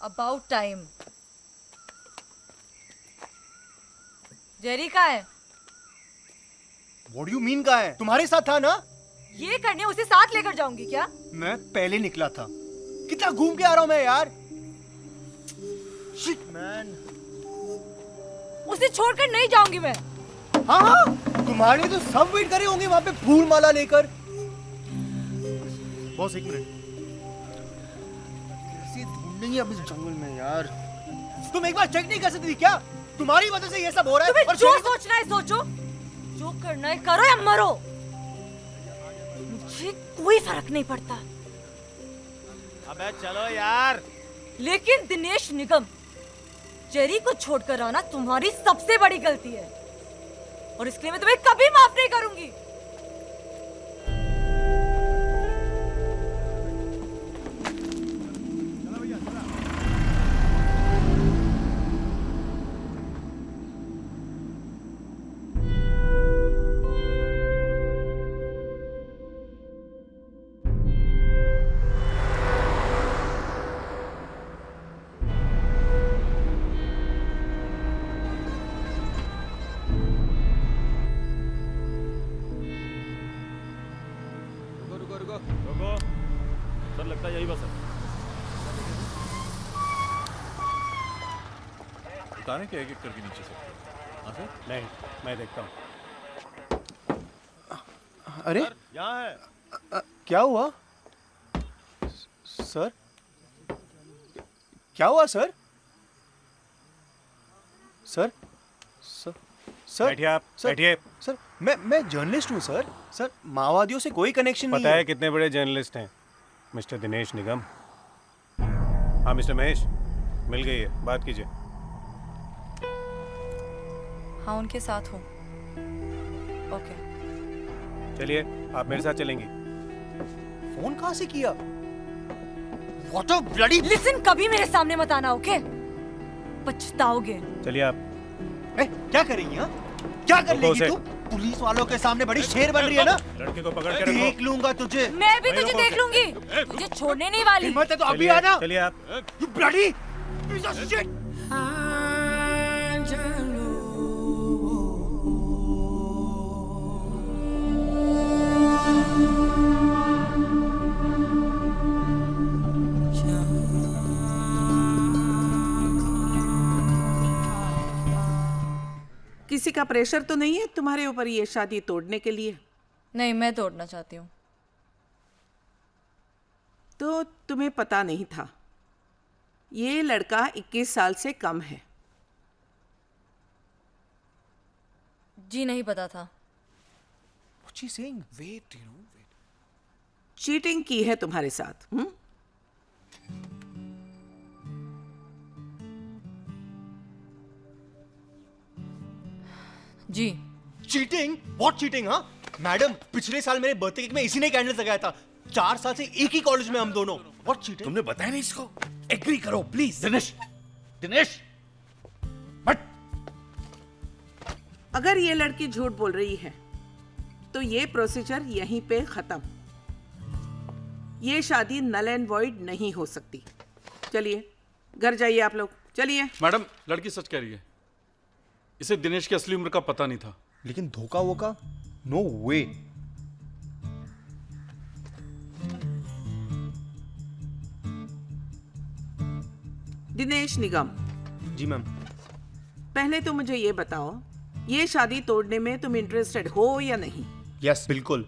About time. Jerry कहाँ है? What do you mean कहाँ है? तुम्हारे साथ था ना? ये करने उसे साथ लेकर जाऊंगी क्या? मैं पहले निकला था। कितना घूम के आ रहा हूँ मैं यार। Shit man। उसे छोड़कर नहीं जाऊंगी मैं। हाँ, तुम्हारे तो सब वेट करे होंगे वहाँ पे फूल माला लेकर। बॉस एक मिनट। कैसे ढूंढेंगे अब इस जंगल में यार? तुम एक बार चेक नहीं कर सकती क्या? तुम्हारी वजह से ये सब हो रहा है। तुम्हें जो सोचना है सोचो, जो करना है करो या मरो। मुझे कोई फर्क नहीं पड़ता। अबे चलो यार। लेकिन दिनेश निगम, जेरी को छोड़कर आना तुम्हारी सबसे बड़ी गलती है और इसके लिए मैं तुम्हें कभी माफ नहीं करूंगी। रुको। सर लगता है यही बस है। उतारे क्या एक एक करके नीचे से? हाँ सर? नहीं, मैं देखता हूँ। अरे यहाँ है। क्या हुआ? सर? क्या हुआ सर? सर? सर? बैठिए आप, सर? बैठिए। सर मैं जर्नलिस्ट हूँ सर। सर माओवादियों से कोई कनेक्शन नहीं पता है कितने बड़े जर्नलिस्ट हैं मिस्टर दिनेश निगम। हाँ मिस्टर महेश, मिल गई है, बात कीजिए। हाँ उनके साथ हूँ। ओके चलिए आप मेरे साथ चलेंगी। फोन कहाँ से किया? What a bloody... लिसन, कभी मेरे सामने मत आना, ओके? पछताओगे। चलिए आप। क्या करेंगी हाँ? क्या कर रुको लेगी उसे। तू? पुलिस वालों के सामने बड़ी शेर बन रही है ना? लड़के को पकड़ के रखो। देख लूंगा तुझे। मैं भी भाई तुझे लोगों देख से- लूंगी, तुझे छोड़ने नहीं वाली। हिम्मत है तो अभी चलिए, आना। चलिए आप। You bloody piece of shit! किसी का प्रेशर तो नहीं है तुम्हारे ऊपर ये शादी तोड़ने के लिए? नहीं, मैं तोड़ना चाहती हूँ। तो तुम्हें पता नहीं था ये लड़का 21 साल से कम है? जी नहीं पता था। What's she saying? Wait, wait. Cheating की है तुम्हारे साथ? जी। चीटिंग? What cheating हाँ? मैडम, पिछले साल मेरे बर्थडे केक में इसी ने कैंडल लगाया था। 4 साल से एक ही कॉलेज में हम दोनों। What cheating? तुमने बताया नहीं इसको? एग्री करो प्लीज। दिनेश बट अगर ये लड़की झूठ बोल रही है तो ये प्रोसीजर यहीं पे खत्म। ये शादी नल एंड वॉइड नहीं हो सकती। चलिए घर जाइए आप लोग, चलिए। मैडम, लड़की सच कह रही है। इसे दिनेश की असली उम्र का पता नहीं था। लेकिन धोखा वोका? नो वे। दिनेश निगम, जी मैम। पहले तो मुझे ये बताओ, ये शादी तोड़ने में तुम इंटरेस्टेड हो या नहीं? यस बिल्कुल।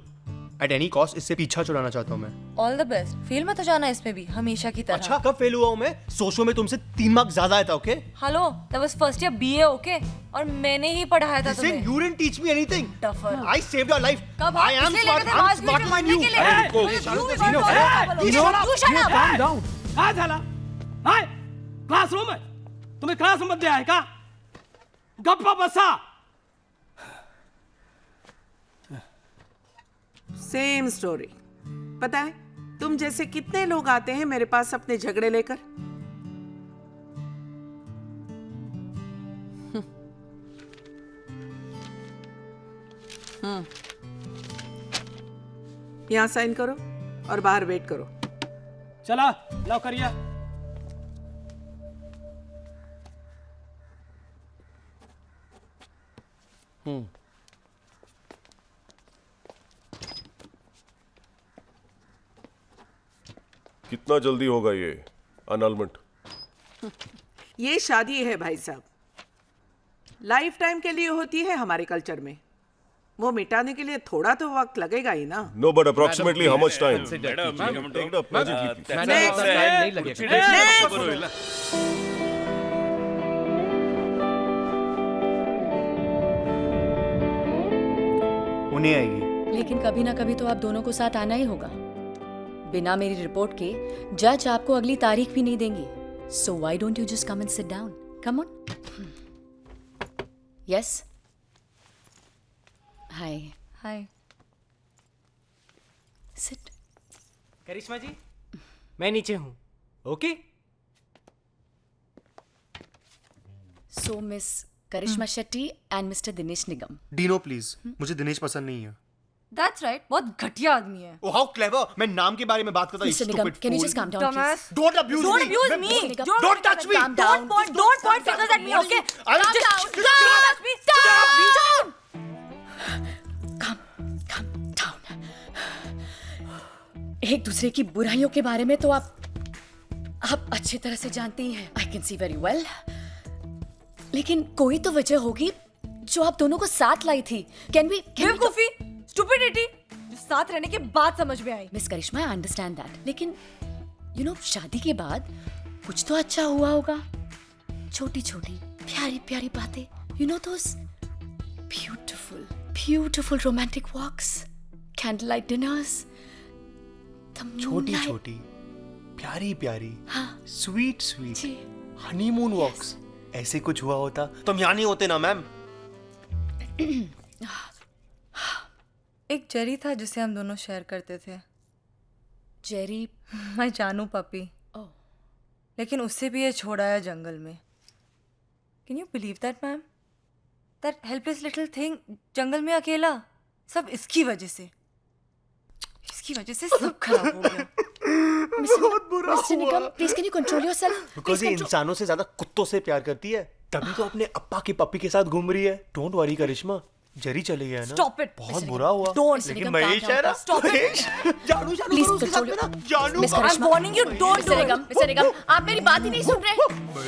एट एनी कॉस्ट इससे पीछा छुड़ाना चाहता हूँ मैं। All the best. फेल मत हो जाना इसमें भी, हमेशा की तरह। अच्छा, कब फेल हुआ हूँ मैं? सोचो में तुमसे 3 मार्क्स ज्यादा आया था, okay? Hello, that was first year BA, okay? और मैंने ही पढ़ाया था Listen, तुम्हें। you didn't teach me anything. Duffer. I saved your life. कब I am इसलिए smart. लेकर I'm आज smarter than you. काय झाला? हाय क्लासरूम आहे, तुम्ही क्लासमध्ये आहे का? गप्पा बसा. Same story. पता है तुम जैसे कितने लोग आते हैं मेरे पास अपने झगड़े लेकर। यहाँ साइन करो और बाहर वेट करो। चला लवकर या. कितना जल्दी होगा ये अनलमेंट? ये शादी है भाई साहब, लाइफ टाइम के लिए होती है हमारे कल्चर में। वो मिटाने के लिए थोड़ा तो वक्त लगेगा ही ना। No but approximately how much time? नहीं लगेगा। उन्हें आएगी। लेकिन कभी ना कभी तो आप दोनों को साथ आना ही होगा। बिना मेरी रिपोर्ट के जज आपको अगली तारीख भी नहीं देंगे। So why don't you just come and sit down? Come on. Yes. Hi. Hi. Sit. Karishma ji, मैं नीचे हूँ। Okay. So miss Karishma Shetty and mister Dinesh Nigam. Dino please, मुझे दिनेश पसंद नहीं है। That's right, बहुत घटिया आदमी है। Oh, how clever! मैं नाम के बारे में बात करता हूँ। Mister Nigam, can you just calm down Dumbass. Please? Don't abuse Don't me. abuse मैं- me. Don't touch me. Calm down. Don't point fingers at me, okay? I'll Calm just- down. Don't touch me. Stop. Calm down. एक दूसरे की बुराइयों के बारे में तो आप अच्छी तरह से जानते ही हैं। I can see very well. लेकिन कोई तो वजह होगी जो आप दोनों को साथ लाई थी। कैन वी बेवकूफी, stupidity, जो साथ रहने के बाद समझ में आई। Miss Karishma, I understand that, लेकिन यू नो शादी के बाद कुछ तो अच्छा हुआ होगा। छोटी छोटी प्यारी प्यारी बातें, you know those beautiful beautiful romantic walks, candle light dinners, छोटी छोटी प्यारी प्यारी हाँ स्वीट स्वीट जी। हनीमून वॉक्स, ऐसे कुछ हुआ होता तो हम यहाँ नहीं होते ना मैम। एक जेरी था जिसे हम दोनों शेयर करते थे। जेरी? मैं जानू पपी। ओह, लेकिन उससे भी ये छोड़ाया जंगल में। Can you believe that ma'am? That helpless little thing जंगल में अकेला, सब इसकी वजह से। इसकी वजह से सब खराब हो गया। Mister Nigam, please can you control yourself? Because ये इंसानों से ज्यादा कुत्तों से प्यार करती है, तभी तो अपने अप्पा की पप्पी के साथ घूम रही है। डोंट वरी करिश्मा, जरी चले गया ना। Stop it. बहुत बुरा हुआ। Don't. लेकिन महेश है ना। Stop it. महेश, जानू जानू Please करो उसके साथ control में ना। जानू Miss करो। Karishma, I'm warning you, don't do it. Mister Nigam, आप मेरी बात ही नहीं सुन रहे।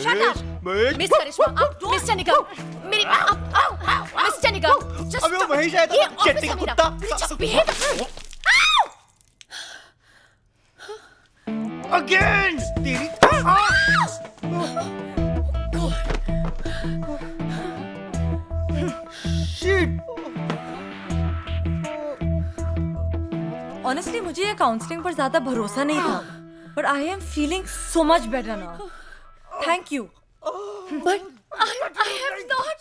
Shut up. Mahesh, miss Karishma, आप मिस्टर निगम, मेरी मिस्टर निगम, just अबे वो stop. महेश आया था, ये चट्टी ऑफिस है मेरा। कुत्ता। Will you just behave? Again तेरी शिट। ऑनेस्टली मुझे ये काउंसलिंग पर ज्यादा भरोसा नहीं था, but I am feeling so much better now. Thank you. But I have not.